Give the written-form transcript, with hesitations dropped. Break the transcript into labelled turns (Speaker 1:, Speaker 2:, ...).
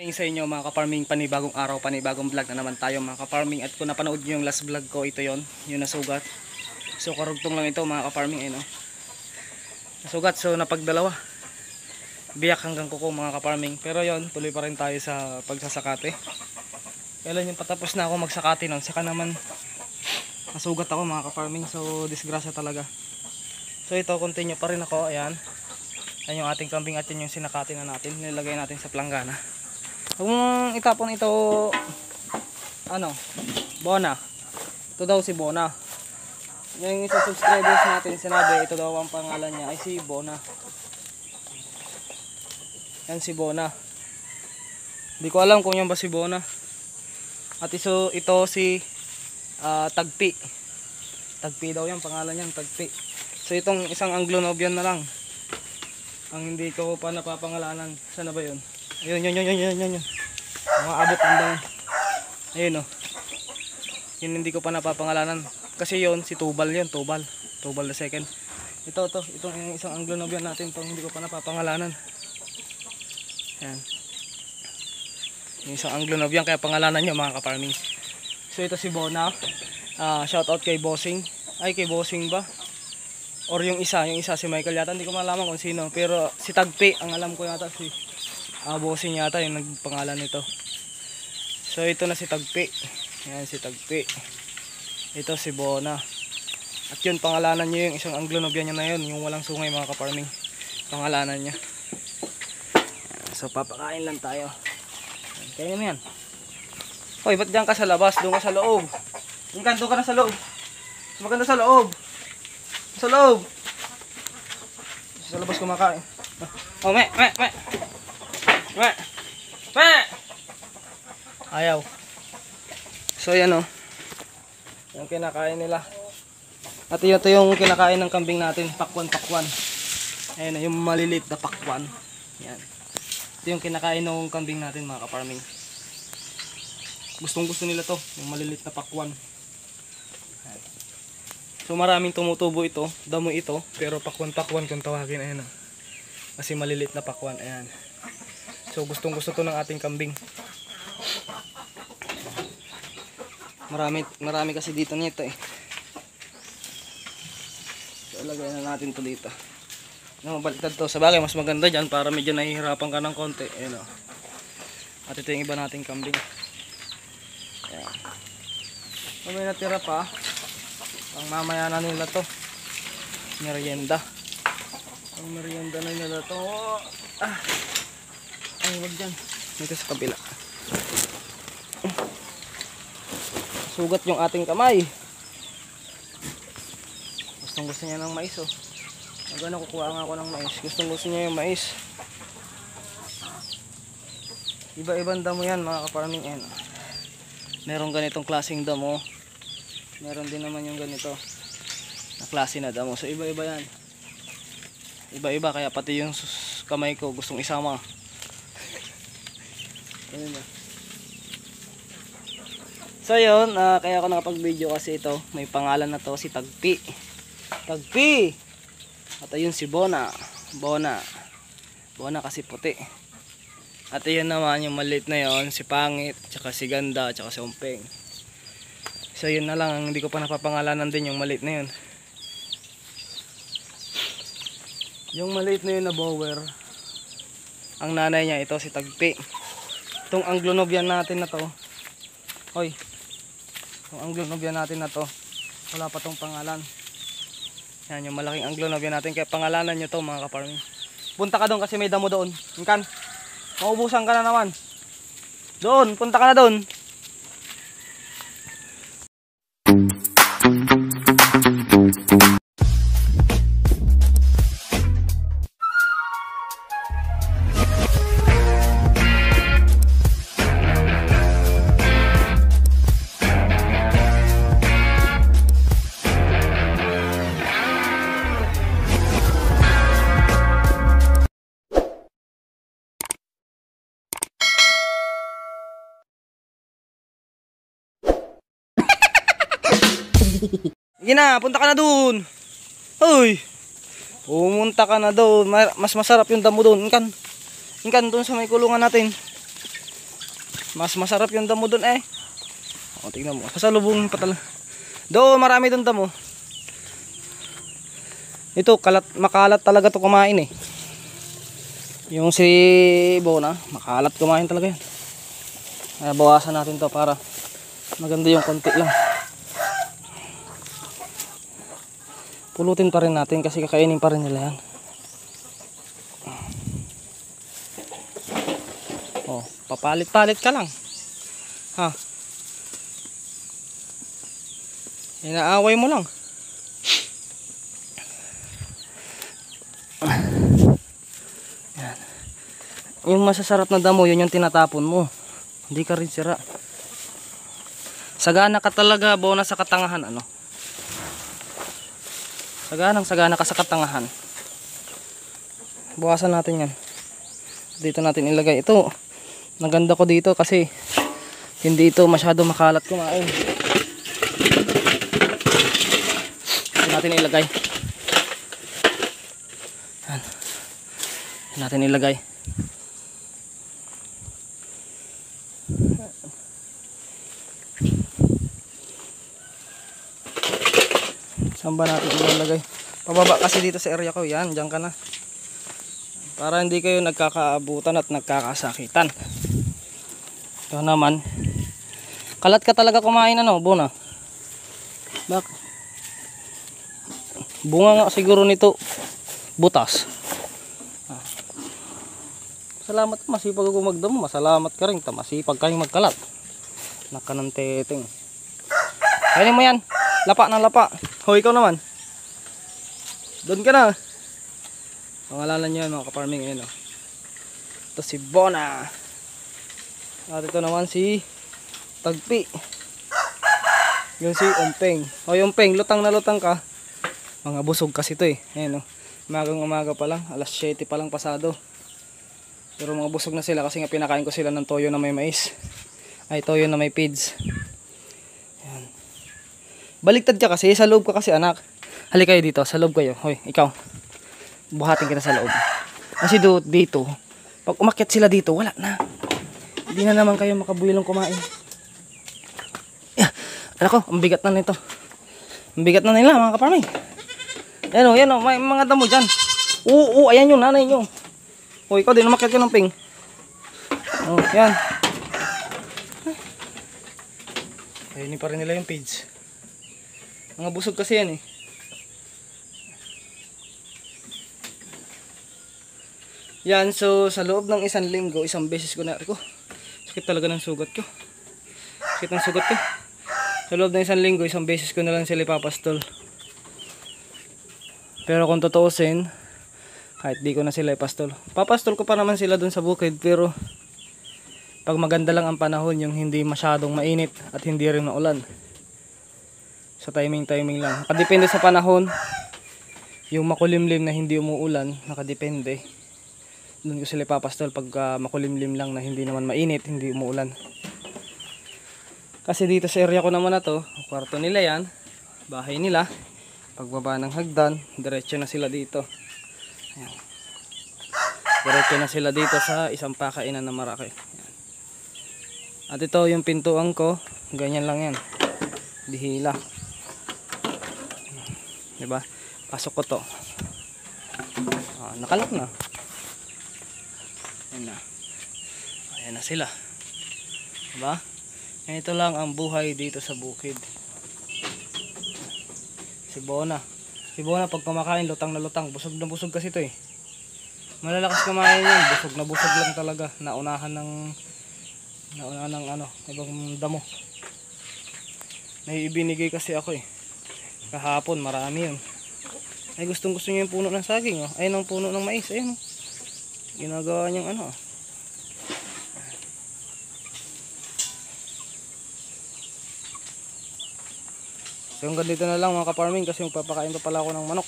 Speaker 1: Sa inyo mga ka-farming, panibagong araw, panibagong vlog na naman tayo mga ka-farming. At kung napanood nyo yung last vlog ko, ito yon, yung nasugat. So karugtong lang ito mga ka-farming, no? Nasugat, so napagdalawa. Biyak hanggang kuko mga ka-farming. Pero yon, tuloy pa rin tayo sa pagsasakate. Kailan yung patapos na ako magsakate nun, saka naman nasugat ako mga ka-farming. So disgrasya talaga. So ito, continue pa rin ako, ayan. Ayan yung ating kambing at yun yung sinakate na natin. Nilagay natin sa planggana. Kung itapon ito, Bona. Ito daw si Bona. Yung isa subscribers natin sinabi, ito daw ang pangalan niya ay si Bona. Yan si Bona. Hindi ko alam kung yan ba si Bona. At ito si Tagpi. Tagpi daw yan, pangalan niyan, Tagpi. So itong isang Anglo-Nobian na lang ang hindi ko pa napapangalanan. Sana ba yun? Ayun. Mga abot ng daan. Ayun o. Yun hindi ko pa napapangalanan. Kasi yun, si Tubal yun. Tubal the second. Itong isang Anglo-Nobian natin. Itong hindi ko pa napapangalanan. Ayan. Yung isang Anglo-Nobian, kaya pangalanan nyo mga ka-farming. So ito si Bona. Shout out kay Bossing. Ay, kay Bossing ba? Or yung isa si Michael yata. Hindi ko malaman kung sino. Pero si Tagpi, ang alam ko yata si Bossing yata yung nagpangalan nito. So ito na si Tagpi. Ayan si Tagpi. Ito si Bona. At yun, pangalanan nyo yung isang Anglo-Nobian niya na yun. Yung walang sungay mga ka-farming. Pangalanan niya. So papakain lang tayo. Kaya mo yan. Hoy, ba't dyan ka sa labas? Doon ka sa loob. Doon ka na sa loob. Maganda sa loob. Sa loob. Sa labas kumakain. Oh, me. Ayaw. So yan o. Yung kinakain nila. At ito yung kinakain ng kambing natin. Pakwan. Ayan, yung maliliit na pakwan. Yan. Ito yung kinakain ng kambing natin mga ka-farming. Gustong gusto nila to. Yung maliliit na pakwan. Ayan. So maraming tumutubo ito. Damo ito. Pero pakwan kung tawagin. Ayan o. Kasi maliliit na pakwan. Ayan. So gustong gusto to ng ating kambing. Marami kasi dito nito eh. So lagay na natin to dito. Mabaliktad to. Sabagay mas maganda dyan para medyo nahihirapan ka ng konti. Ayan o. At ito yung iba nating kambing. Ayan. So may natira pa. Pang mamaya na nila to. Merienda. Ang merienda na nila to. Ay, wag dyan. Dito sa kabila. Sugat yung ating kamay. Gustong gusto niya ng mais oh. Kukuha nga ako ng mais. Gustong gusto niya yung mais. Iba-ibang damo yan mga ka-farming. Meron ganitong klaseng damo. Meron din naman yung ganito na klase na damo. So iba-iba yan. Iba-iba kaya pati yung kamay ko gustong isama. So yun, kaya ako nakapag-video kasi ito, may pangalan na to si Tagpi. At ayun si Bona kasi puti. At ayun naman yung maliit na yon, si Pangit, tsaka si Ganda, tsaka si Umpeng. So yun na lang, hindi ko pa napapangalanan din yung maliit na yun. Yung maliit na yun na bower, ang nanay niya ito si Tagpi. Itong Anglo-Nobian natin na to, hoy, itong Anglo-Nobian natin na to, wala pa tong pangalan. Yan yung malaking Anglo-Nobian natin, kaya pangalanan nyo to mga ka-farming. Punta ka doon kasi may damo doon. Inkan, maubusan ka na naman. Doon, punta ka na doon. Sige na, punta ka na dun. Hoy, pumunta ka na doon. Mas masarap yung damo doon. Inkan dun sa may kulungan natin. Mas masarap yung damo doon eh. O, tingnan mo. Sasalubungin pa talaga. Doon, marami doon damo. Ito, makalat talaga to kumain eh. Yung si Bona, makalat kumain talaga yan. Kaya bawasan natin to para maganda yung konti lang. Pulutin pa rin natin kasi kakainin pa rin nila yan. Oh, papalit-palit ka lang. Ha? Inaaway mo lang. Yan. Yung masasarap na damo, yun yung tinatapon mo. Hindi ka rin sira. Sagana ka talaga, Bona, sa katangahan, ano? Sagana ka sa katangahan. Bukasan natin yan. Dito natin ilagay. Ito, naganda ko dito kasi hindi ito masyado makalat kumain. Dito natin ilagay. Yan. Dito natin ilagay. Saan ba natin ilalagay? Pababa kasi dito sa area ko. Yan, dyan ka na. Para hindi kayo nagkakaabutan at nagkakasakitan. Ito naman. Kalat ka talaga kumain, ano, Bona? Bak? Bunga nga siguro nito. Butas. Salamat, masipag ako magdamo. Masalamat ka rin. Masipag kayong magkalat. Nakananteting. Kainin mo yan. Lapa ng lapa. Hoy, ikaw naman. Doon ka na. Pangalanan nyo yan mga kaparming. Ayan, oh. Ito si Bona. At ito naman si Tagpi. Yun si Umpeng. Hoy Umpeng, lutang na lutang ka. Mga busog kasi ito eh. Ayan, oh. Umagang umaga pa lang. Alas 7 pa lang pasado. Pero mga busog na sila kasi nga pinakain ko sila ng toyo na may mais. Ay, toyo na may feeds. Ayan. Baliktad ka kasi, sa loob ka kasi anak. Halika kayo dito, sa loob kayo. Hoy, ikaw. Buhatin kita sa loob. Kasi dito, pag umakyat sila dito, wala na. Hindi na naman kayo makabuyulong kumain. Alam ko, ang bigat na nito. Ang bigat na nila mga kaparming. Yan o, may mga damo dyan. Oo, ayan yung nanay nyo. Hoy, ikaw din, umakyat ka ng ping. Oh, yan. Ayun pa rin nila yung page. Mga busog kasi yan eh. Yan, so sa loob ng isang linggo, isang beses ko na ko. Sakit talaga ng sugat ko. Sakit ng sugat ko. Sa loob ng isang linggo, isang beses ko na lang sila ipapastol. Pero kung totoosin, kahit di ko na sila ipastol. Papastol ko pa naman sila dun sa bukid, pero pag maganda lang ang panahon, yung hindi masyadong mainit at hindi rin maulan. Sa timing lang. Nakadepende sa panahon. Yung makulimlim na hindi umuulan, nakadepende. Doon ko sila papastol pag makulimlim lang na hindi naman mainit, hindi umuulan. Kasi dito sa area ko naman na to, kwarto nila yan, bahay nila. Pagbaba ng hagdan, diretso na sila dito. Ayan. Diretso na sila dito sa isang pakainan na maraki. Ayan. At ito yung pintuan ko, ganyan lang yan. Dihila. Diba? Pasok ko to. Nakalak na. Ayan na. Ayan na sila. Diba? Ito lang ang buhay dito sa bukid. Si Bona. Si Bona pag kumakain, lutang na lutang. Busog na busog kasi ito eh. Malalakas kumain yan. Busog na busog lang talaga. Naunahan ng ibang damo. Naibinigay kasi ako eh. Kahapon marami yun. Ay gusto niya yung puno ng saging. Oh. Ayun ang puno ng mais. Ayun. Oh. Ginagawa niyang ano. So hanggang dito na lang mga kaparming kasi magpapakain pa pala ako ng manok.